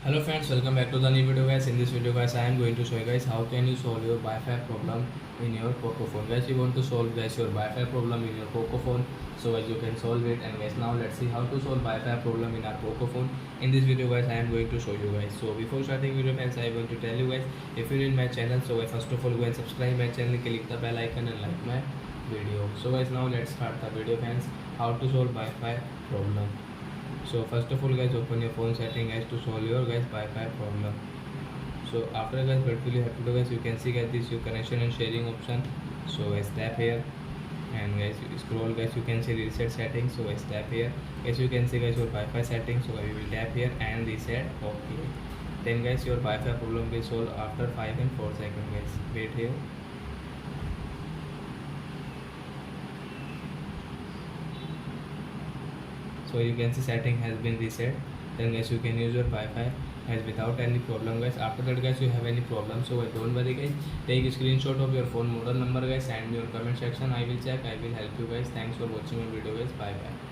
Hello friends, welcome back to the new video guys. In this video guys, I am going to show you guys how can you solve your Wi-Fi problem in your poco phone. Guys, you want to solve guys your Wi-Fi problem in your poco phone, so guys you can solve it. And guys, now let's see how to solve Wi-Fi problem in our poco phone. In this video guys, I am going to show you guys. So before starting video friends, I am going to tell you guys, if you are in my channel, so guys, first of all go and subscribe my channel, click the bell icon and like my video. So guys, now let's start the video friends. How to solve Wi-Fi problem. So first of all guys, open your phone setting guys to solve your guys Wi-Fi problem. So after guys, what will you have to do guys, you can see guys this your connection and sharing option. So guys tap here, and guys you scroll guys, you can see reset settings. So guys tap here, guys you can see guys your Wi-Fi settings. So we will tap here and reset. Okay, then guys your Wi-Fi problem will solve after 5 and 4 seconds guys. Wait here. So you can see setting has been reset. Then guys you can use your Wi-Fi as without any problem guys. After that guys, you have any problem, so don't worry guys, take a screenshot of your phone model number guys, send me your comment section. I will check, I will help you guys. Thanks for watching my video guys. Bye bye.